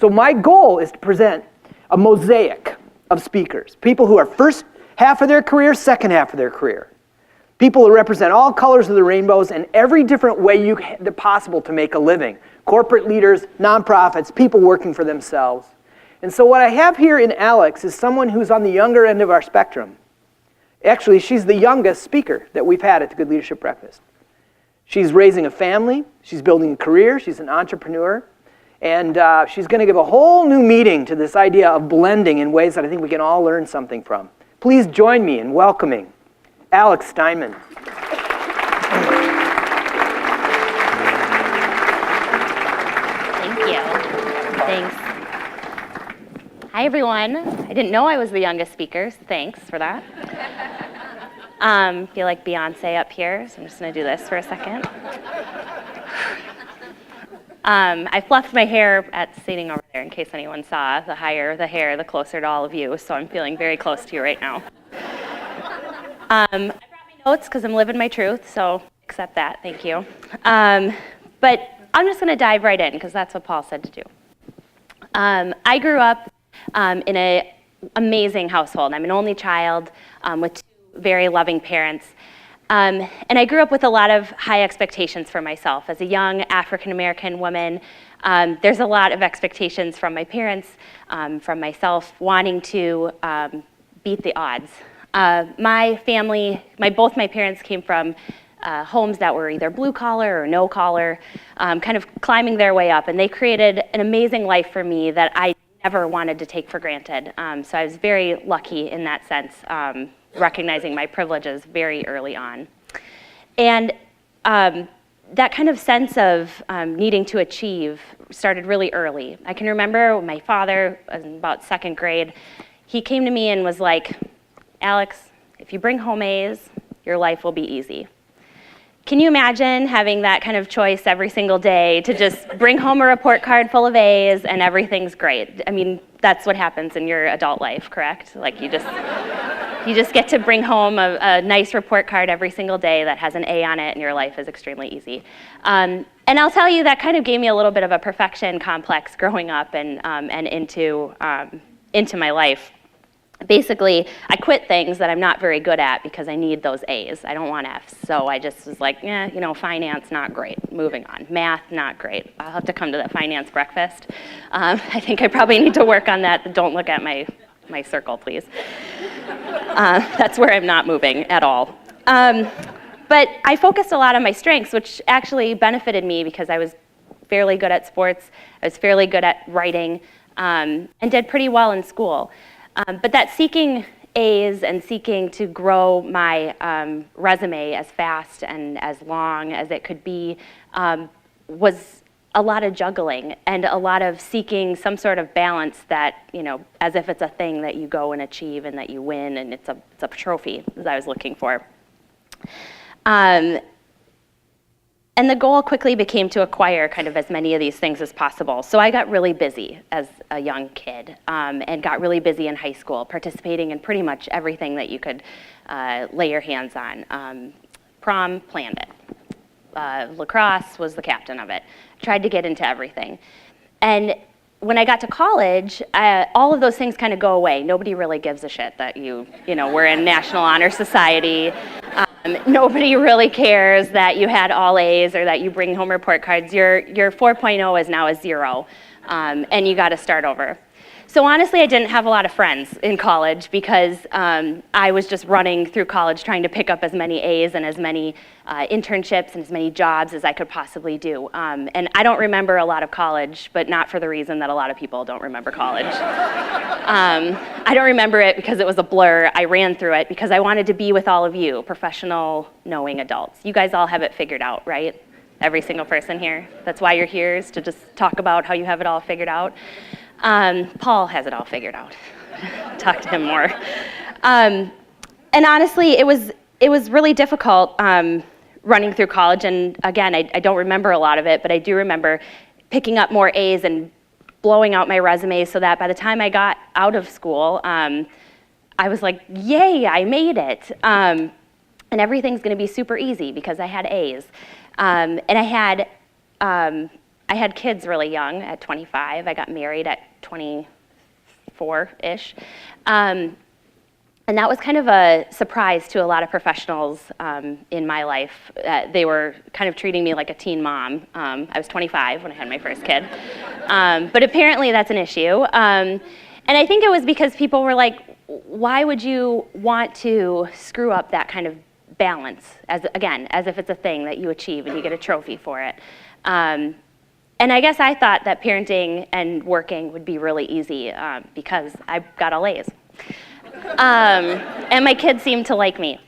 So my goal is to present a mosaic of speakers, people who are first half of their career, second half of their career. People who represent all colors of the rainbows and every different way possible to make a living. Corporate leaders, nonprofits, people working for themselves. And so what I have here in Alex is someone who's on the younger end of our spectrum. Actually, she's the youngest speaker that we've had at the Good Leadership Breakfast. She's raising a family, she's building a career, she's an entrepreneur, and she's going to give a whole new meaning to this idea of blending in ways that I think we can all learn something from. Please join me in welcoming Alex Steinman. Thank you. Thanks. Hi, everyone. I didn't know I was the youngest speaker, so thanks for that. Feel like Beyonce up here, so I'm just going to do this for a second. I fluffed my hair at sitting over there in case anyone saw. The higher the hair, the closer to all of you, so I'm feeling very close to you right now. I brought my notes because I'm living my truth, so accept that, thank you. But I'm just going to dive right in because that's what Paul said to do. I grew up in an amazing household. I'm an only child with two very loving parents. And I grew up with a lot of high expectations for myself. As a young African-American woman, there's a lot of expectations from my parents, from myself, wanting to beat the odds. My family, both my parents came from homes that were either blue collar or no collar, kind of climbing their way up, and they created an amazing life for me that I never wanted to take for granted. So I was very lucky in that sense, recognizing my privileges very early on. And that kind of sense of needing to achieve started really early. I can remember when my father, in about second grade, he came to me and was like, Alex, if you bring home A's, your life will be easy. Can you imagine having that kind of choice every single day to just bring home a report card full of A's and everything's great? I mean, that's what happens in your adult life, correct? Like you just get to bring home a nice report card every single day that has an A on it and your life is extremely easy. And I'll tell you, that kind of gave me a little bit of a perfection complex growing up and into my life. Basically, I quit things that I'm not very good at because I need those A's. I don't want F's. So I just was like, finance, not great. Moving on. Math, not great. I'll have to come to the finance breakfast. I think I probably need to work on that. Don't look at my circle, please. That's where I'm not moving at all. But I focused a lot on my strengths, which actually benefited me because I was fairly good at sports. I was fairly good at writing and did pretty well in school. But that seeking A's and seeking to grow my resume as fast and as long as it could be was a lot of juggling and a lot of seeking some sort of balance that, as if it's a thing that you go and achieve and that you win and it's a trophy, as I was looking for. And the goal quickly became to acquire kind of as many of these things as possible. So I got really busy as a young kid and got really busy in high school, participating in pretty much everything that you could lay your hands on. Prom, planned it. Lacrosse, was the captain of it. Tried to get into everything. And when I got to college, all of those things kind of go away. Nobody really gives a shit that we're in National Honor Society. Nobody really cares that you had all A's or that you bring home report cards. Your 4.0 is now a 0, and you got to start over. So honestly, I didn't have a lot of friends in college because I was just running through college trying to pick up as many A's and as many internships and as many jobs as I could possibly do. And I don't remember a lot of college, but not for the reason that a lot of people don't remember college. I don't remember it because it was a blur. I ran through it because I wanted to be with all of you, professional, knowing adults. You guys all have it figured out, right? Every single person here. That's why you're here, is to just talk about how you have it all figured out. Paul has it all figured out. Talk to him more. And honestly, it was really difficult running through college. And again, I don't remember a lot of it, but I do remember picking up more A's and blowing out my resume so that by the time I got out of school, I was like, yay, I made it. And everything's going to be super easy because I had A's. And I had I had kids really young at 25. I got married at 24-ish. And that was kind of a surprise to a lot of professionals in my life. They were kind of treating me like a teen mom. I was 25 when I had my first kid. But apparently that's an issue. And I think it was because people were like, why would you want to screw up that kind of balance, as if it's a thing that you achieve and you get a trophy for it. And I guess I thought that parenting and working would be really easy because I got all A's. And my kids seemed to like me.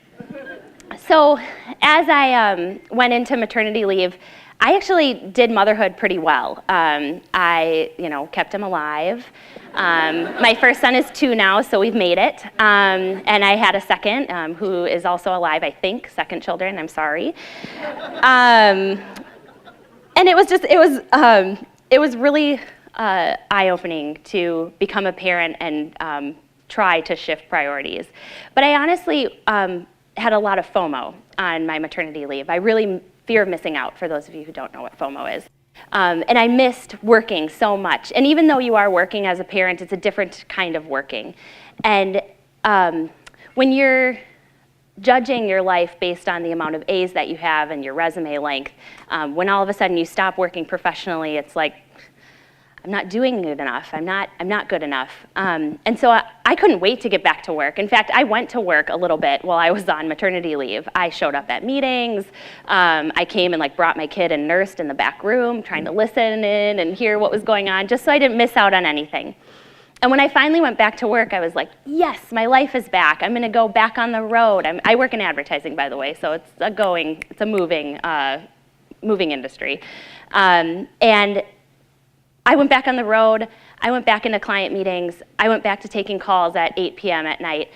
So as I went into maternity leave, I actually did motherhood pretty well. I kept him alive. My first son is 2 now, so we've made it. And I had a second who is also alive, I think. Second children, I'm sorry. And it was really eye-opening to become a parent and try to shift priorities. But I honestly had a lot of FOMO on my maternity leave. I really fear of missing out, for those of you who don't know what FOMO is. And I missed working so much. And even though you are working as a parent, it's a different kind of working. And when you're judging your life based on the amount of A's that you have and your resume length, when all of a sudden you stop working professionally, it's like, I'm not doing good enough. I'm not good enough. And so I couldn't wait to get back to work. In fact, I went to work a little bit while I was on maternity leave. I showed up at meetings. I came and brought my kid and nursed in the back room, trying to listen in and hear what was going on, just so I didn't miss out on anything. And when I finally went back to work, I was like, yes, my life is back. I'm going to go back on the road. I work in advertising, by the way, so it's a moving industry. And I went back on the road. I went back into client meetings. I went back to taking calls at 8 p.m. at night,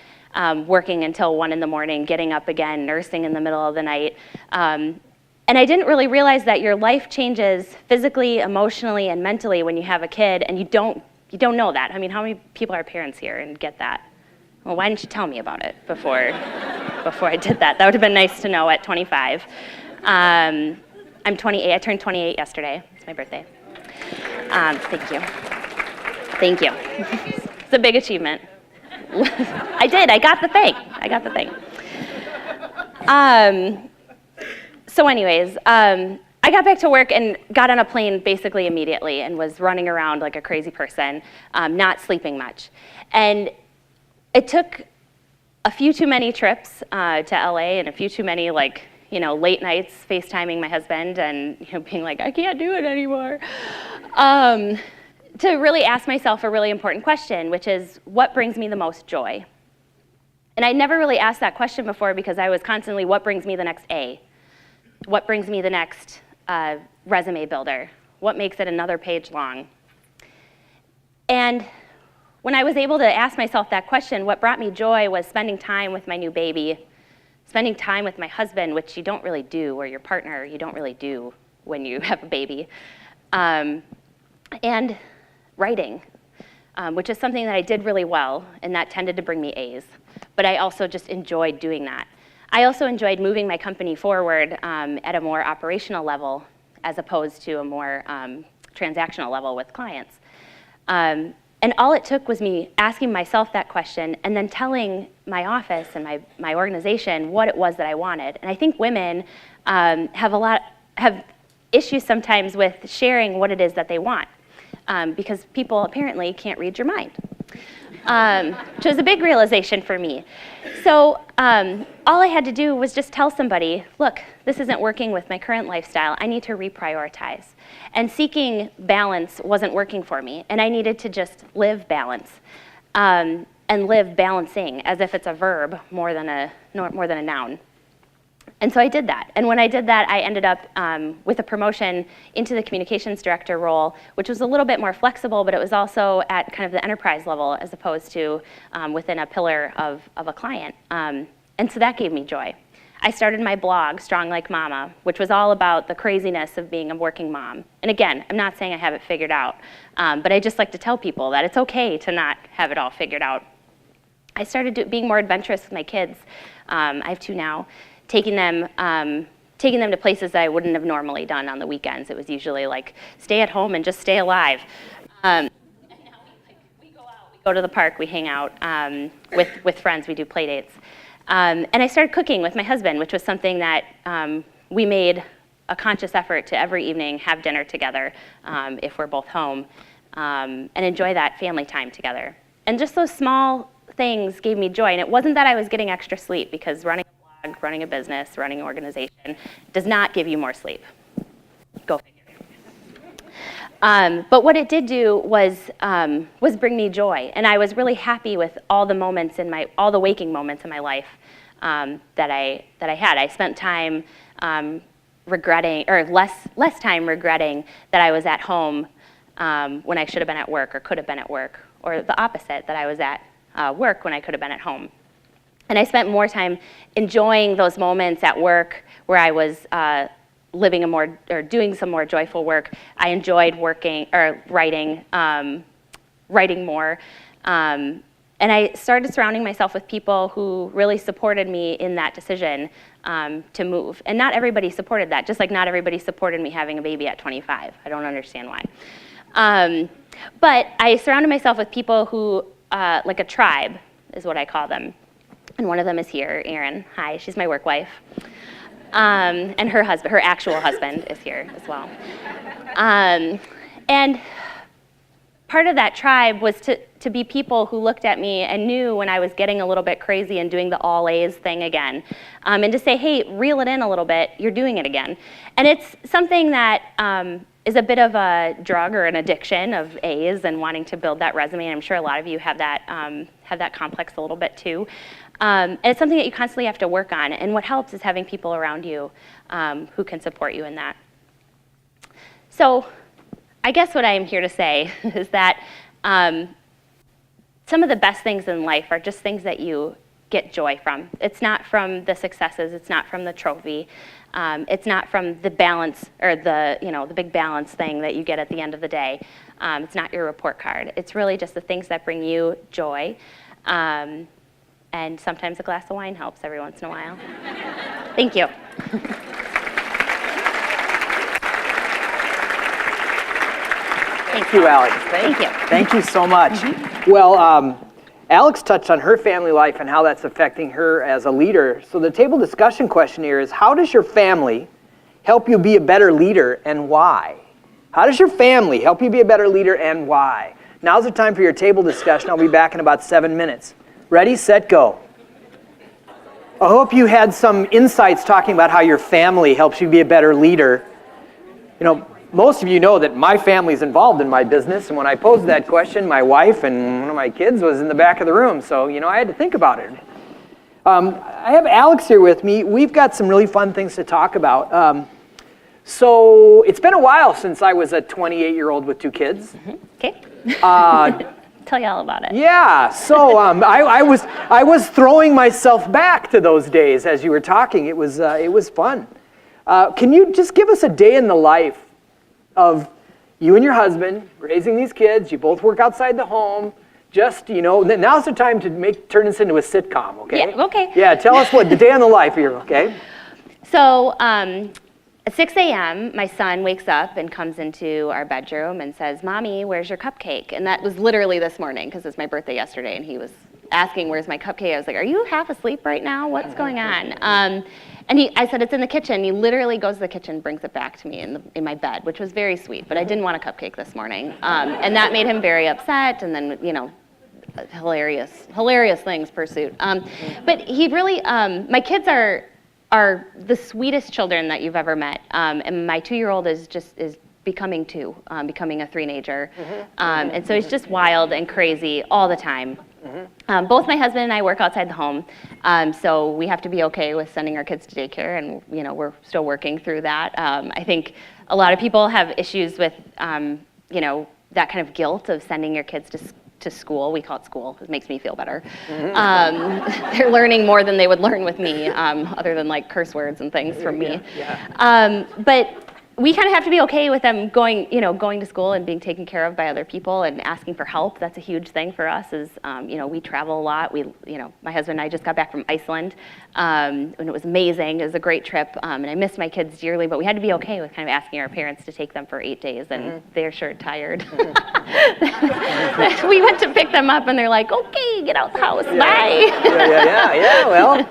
working until 1 in the morning, getting up again, nursing in the middle of the night. And I didn't really realize that your life changes physically, emotionally, and mentally when you have a kid, and you don't know that. I mean, how many people are parents here and get that? Well, why didn't you tell me about it before I did that? That would have been nice to know at 25. I'm 28. I turned 28 yesterday. It's my birthday. Thank you. It's a big achievement. I did. I got the thing. So anyways, I got back to work and got on a plane basically immediately and was running around like a crazy person, not sleeping much. And it took a few too many trips to LA and a few too many late nights FaceTiming my husband and being like, I can't do it anymore, to really ask myself a really important question, which is, what brings me the most joy? And I never really asked that question before because I was constantly, what brings me the next A? What brings me the next resume builder? What makes it another page long? And when I was able to ask myself that question, what brought me joy was spending time with my new baby, spending time with my husband, which you don't really do, or your partner, you don't really do when you have a baby, and writing, which is something that I did really well, and that tended to bring me A's. But I also just enjoyed doing that. I also enjoyed moving my company forward at a more operational level as opposed to a more transactional level with clients. And all it took was me asking myself that question and then telling my office and my organization what it was that I wanted. And I think women have issues sometimes with sharing what it is that they want because people apparently can't read your mind, which was a big realization for me. So all I had to do was just tell somebody, look, this isn't working with my current lifestyle. I need to reprioritize. And seeking balance wasn't working for me, and I needed to just live balance and live balancing as if it's a verb more than a noun. And so I did that. And when I did that, I ended up with a promotion into the communications director role, which was a little bit more flexible, but it was also at kind of the enterprise level as opposed to within a pillar of a client. And so that gave me joy. I started my blog, Strong Like Mama, which was all about the craziness of being a working mom. And again, I'm not saying I have it figured out, but I just like to tell people that it's okay to not have it all figured out. I started being more adventurous with my kids. I have 2 now. Taking them taking them to places that I wouldn't have normally done on the weekends. It was usually like, stay at home and just stay alive. And now we go out, we go to the park, we hang out with friends, we do play dates. And I started cooking with my husband, which was something that we made a conscious effort to every evening have dinner together if we're both home, and enjoy that family time together. And just those small things gave me joy. And it wasn't that I was getting extra sleep, because running a blog, running a business, running an organization does not give you more sleep. Go figure. But what it did do was bring me joy, and I was really happy with all the moments all the waking moments in my life that I had. I spent time regretting, or less time regretting that I was at home when I should have been at work or could have been at work, or the opposite, that I was at work when I could have been at home. And I spent more time enjoying those moments at work where I was living doing some more joyful work. I enjoyed working or writing more. And I started surrounding myself with people who really supported me in that decision to move. And not everybody supported that, just like not everybody supported me having a baby at 25. I don't understand why. But I surrounded myself with people who, like a tribe is what I call them. And one of them is here, Erin. Hi, she's my work wife. And her husband, her actual husband, is here as well. And part of that tribe was to be people who looked at me and knew when I was getting a little bit crazy and doing the all A's thing again, and to say, hey, reel it in a little bit, you're doing it again. And it's something that is a bit of a drug or an addiction of A's and wanting to build that resume, and I'm sure a lot of you have that complex a little bit too. And it's something that you constantly have to work on, and what helps is having people around you who can support you in that. So I guess what I am here to say is that some of the best things in life are just things that you get joy from. It's not from the successes, it's not from the trophy, it's not from the balance or the big balance thing that you get at the end of the day. It's not your report card. It's really just the things that bring you joy. And sometimes a glass of wine helps every once in a while. Thank you. Thank you, Alex. Thank you. Thank you so much. Mm-hmm. Well, Alex touched on her family life and how that's affecting her as a leader. So the table discussion question here is, how does your family help you be a better leader, and why? How does your family help you be a better leader, and why? Now's the time for your table discussion. I'll be back in about 7 minutes. Ready, set, go. I hope you had some insights talking about how your family helps you be a better leader. You know, most of you know that my family's involved in my business, and when I posed that question, my wife and one of my kids was in the back of the room, so I had to think about it. I have Alex here with me. We've got some really fun things to talk about. So it's been a while since I was a 28-year-old with 2 kids. Okay. Tell you all about it. Yeah, so I was throwing myself back to those days as you were talking. It was fun. Can you just give us a day in the life of you and your husband raising these kids? You both work outside the home. Just now's the time to turn this into a sitcom. Okay. Yeah. Okay. Yeah. Tell us what the day in the life here. Okay. So. At 6 a.m., my son wakes up and comes into our bedroom and says, "Mommy, where's your cupcake?" And that was literally this morning, because it's my birthday yesterday, and he was asking, "Where's my cupcake?" I was like, "Are you half asleep right now? What's going on?" And I said, "It's in the kitchen." He literally goes to the kitchen, brings it back to me in my bed, which was very sweet, but I didn't want a cupcake this morning. And that made him very upset, and then, hilarious things pursued. But he really, my kids are the sweetest children that you've ever met. And my 2-year-old is becoming 2, becoming a 3-nager. And so he's just wild and crazy all the time. Both my husband and I work outside the home, so we have to be okay with sending our kids to daycare, and we're still working through that. I think a lot of people have issues with that kind of guilt of sending your kids to school. We call it school. It makes me feel better. They're learning more than they would learn with me, other than like curse words and things from me. Yeah. But we kind of have to be okay with them going to school and being taken care of by other people and asking for help. That's a huge thing for us. We travel a lot. My husband and I just got back from Iceland, and it was amazing. It was a great trip, and I miss my kids dearly. But we had to be okay with kind of asking our parents to take them for 8 days, and they're sure tired. We went to pick them up, and they're like, "Okay, get out the house, bye." Yeah. Well.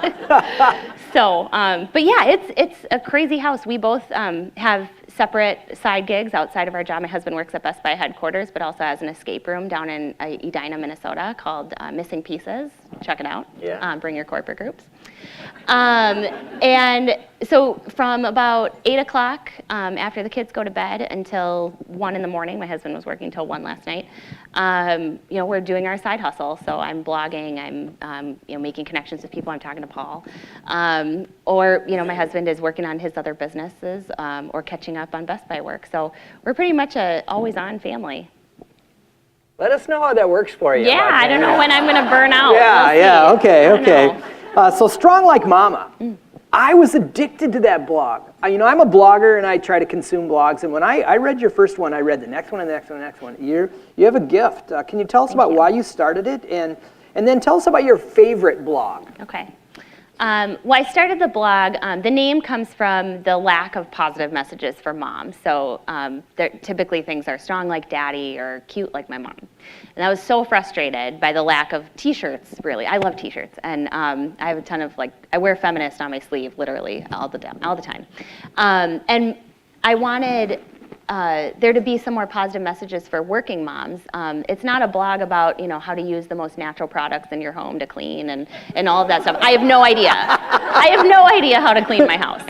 So, but yeah, it's a crazy house. We both have separate side gigs outside of our job. My husband works at Best Buy headquarters, but also has an escape room down in Edina, Minnesota called Missing Pieces. Check it out. Yeah. Bring your corporate groups. And so from about 8 o'clock after the kids go to bed until 1 in the morning, my husband was working till 1 last night, we're doing our side hustle. So I'm blogging, I'm making connections with people, I'm talking to Paul. Or my husband is working on his other businesses or catching up on Best Buy work. So we're pretty much a always-on family. Let us know how that works for you. Yeah, I don't know when I'm going to burn out. Yeah, We'll see. okay. So Strong Like Mama. I was addicted to that blog. I'm a blogger and I try to consume blogs. And when I read your first one, I read the next one and the next one and the next one. You have a gift. Can you tell us about why you started it? And then tell us about your favorite blog. Okay. Well, I started the blog. The name comes from the lack of positive messages for moms. So typically things are strong like daddy or cute like my mom. And I was so frustrated by the lack of t-shirts, really. I love t-shirts. And I have a ton of, I wear feminist on my sleeve, literally, all the time. And I wanted there to be some more positive messages for working moms. It's not a blog about how to use the most natural products in your home to clean and all of that stuff. I have no idea. I have no idea how to clean my house.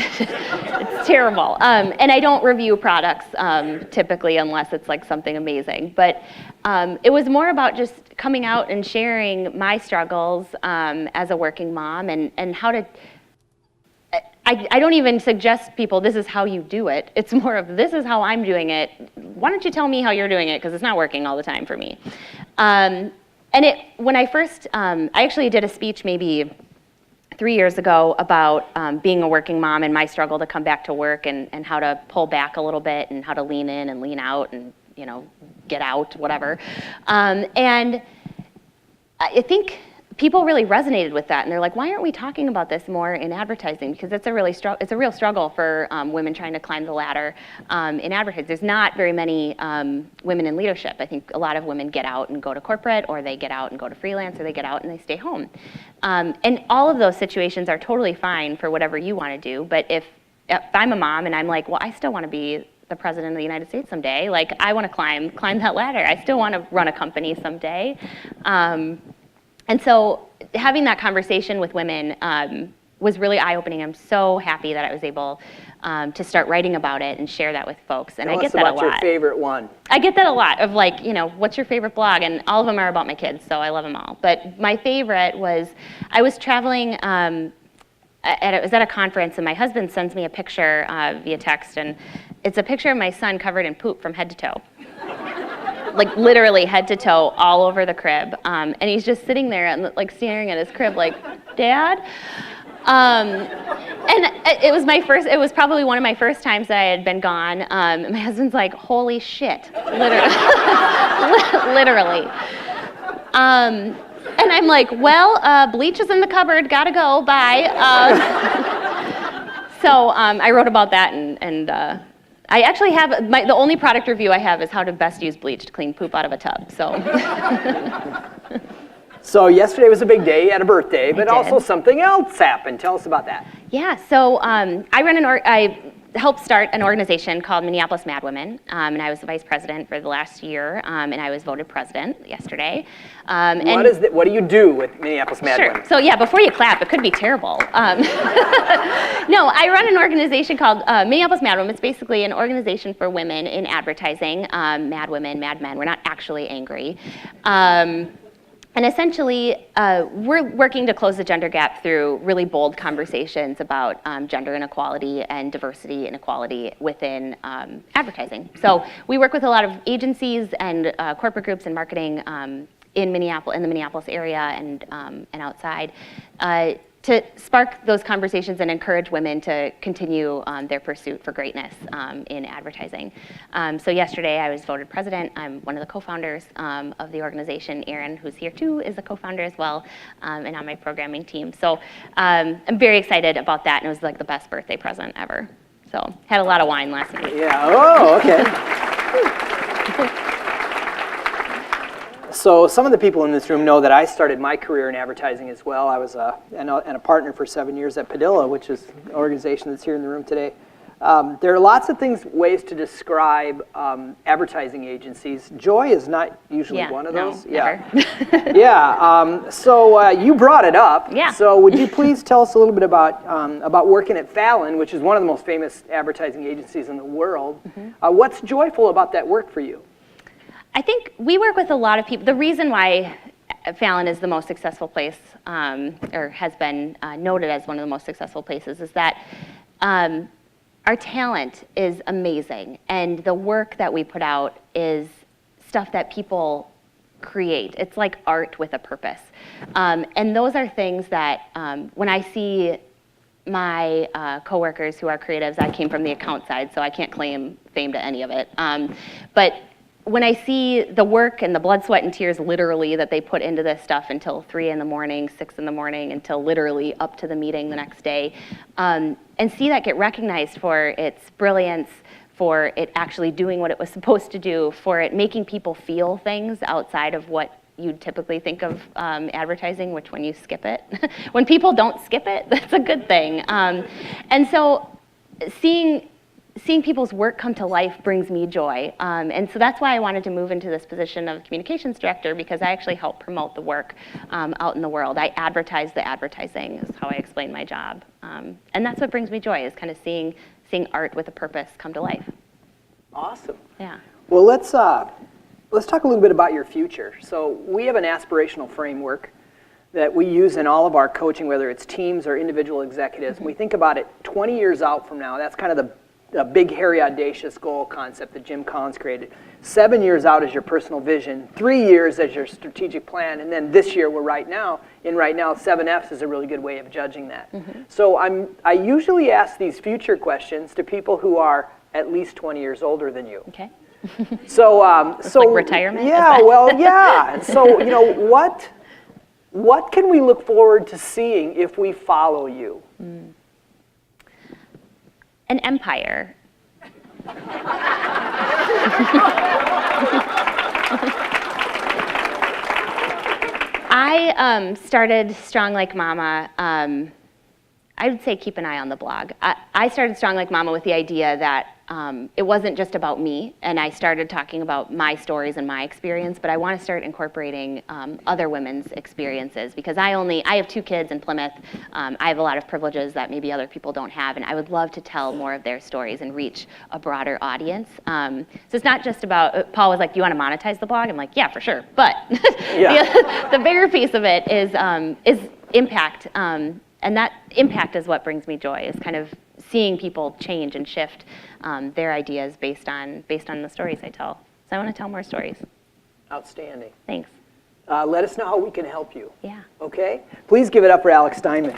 It's terrible. And I don't review products typically unless it's something amazing. But it was more about just coming out and sharing my struggles as a working mom and how to. I don't even suggest people, this is how you do it. It's more of, this is how I'm doing it. Why don't you tell me how you're doing it? Because it's not working all the time for me. When I first, I actually did a speech maybe 3 years ago about being a working mom and my struggle to come back to work and how to pull back a little bit and how to lean in and lean out and, get out, whatever. And I think people really resonated with that, and they're like, "Why aren't we talking about this more in advertising?" Because it's a real struggle for women trying to climb the ladder in advertising. There's not very many women in leadership. I think a lot of women get out and go to corporate, or they get out and go to freelance, or they get out and they stay home. And all of those situations are totally fine for whatever you want to do. But if I'm a mom and I'm like, well, I still want to be the president of the United States someday. I want to climb that ladder. I still want to run a company someday. And so having that conversation with women was really eye-opening. I'm so happy that I was able to start writing about it and share that with folks. And I get that a lot. Tell us about your favorite one. I get that a lot of what's your favorite blog? And all of them are about my kids, so I love them all. But my favorite was, I was traveling, I was at a conference, and my husband sends me a picture via text, and it's a picture of my son covered in poop from head to toe. Literally head to toe, all over the crib. And he's just sitting there and staring at his crib Dad? And it was probably one of my first times that I had been gone. And my husband's like, holy shit, literally. Literally. And I'm like, well, bleach is in the cupboard, gotta go, bye. So I wrote about that and I actually have, the only product review I have is how to best use bleach to clean poop out of a tub, so. So yesterday was a big day, you had a birthday, but also something else happened. Tell us about that. Yeah, so I helped start an organization called Minneapolis Mad Women, and I was the vice president for the last year, and I was voted president yesterday. What do you do with Minneapolis Mad Women? So yeah, before you clap, it could be terrible. No, I run an organization called Minneapolis Mad Women. It's basically an organization for women in advertising, mad women, mad men. We're not actually angry. And essentially, we're working to close the gender gap through really bold conversations about gender inequality and diversity inequality within advertising. So we work with a lot of agencies and corporate groups and marketing in the Minneapolis area and outside to spark those conversations and encourage women to continue their pursuit for greatness in advertising. So yesterday I was voted president. I'm one of the co-founders of the organization. Erin, who's here too, is a co-founder as well, and on my programming team. So I'm very excited about that, and it was like the best birthday present ever. So had a lot of wine last night. Yeah, oh, okay. So some of the people in this room know that I started my career in advertising as well. I was and a partner for 7 years at Padilla, which is an organization that's here in the room today. There are lots of ways to describe advertising agencies. Joy is not usually one of those. Never. Yeah. So you brought it up. Yeah. So would you please tell us a little bit about working at Fallon, which is one of the most famous advertising agencies in the world. What's joyful about that work for you? I think we work with a lot of people. The reason why Fallon is the most successful place, or has been noted as one of the most successful places, is that our talent is amazing, and the work that we put out is stuff that people create. It's like art with a purpose. And those are things that when I see my coworkers who are creatives, I came from the account side, so I can't claim fame to any of it. But when I see the work and the blood, sweat, and tears literally that they put into this stuff until 3 in the morning, 6 in the morning, until literally up to the meeting the next day, and see that get recognized for its brilliance, for it actually doing what it was supposed to do, for it making people feel things outside of what you'd typically think of advertising, which when you skip it. When people don't skip it, that's a good thing. And so seeing people's work come to life brings me joy. And so that's why I wanted to move into this position of communications director, because I actually help promote the work out in the world. I advertise the advertising, is how I explain my job. And that's what brings me joy, is kind of seeing art with a purpose come to life. Awesome. Yeah. Well, let's talk a little bit about your future. So we have an aspirational framework that we use in all of our coaching, whether it's teams or individual executives. And we think about it 20 years out from now. That's kind of the big, hairy, audacious goal concept that Jim Collins created. 7 years out is your personal vision, 3 years as your strategic plan, and then this year right now, 7Fs is a really good way of judging that. So I usually ask these future questions to people who are at least 20 years older than you. Okay. So, like retirement? Yeah, well, yeah. And so, what can we look forward to seeing if we follow you? An empire. I started Strong Like Mama. I would say keep an eye on the blog. I started Strong Like Mama with the idea that it wasn't just about me, and I started talking about my stories and my experience, but I want to start incorporating other women's experiences, because I have 2 kids in Plymouth. I have a lot of privileges that maybe other people don't have, and I would love to tell more of their stories and reach a broader audience. So it's not just about, Paul was like, do you want to monetize the blog? I'm like, yeah, for sure. But the bigger piece of it is impact. And that impact is what brings me joy, is kind of seeing people change and shift their ideas based on the stories I tell. So I want to tell more stories. Outstanding. Thanks. Let us know how we can help you. Yeah. Okay? Please give it up for Alex Steinman.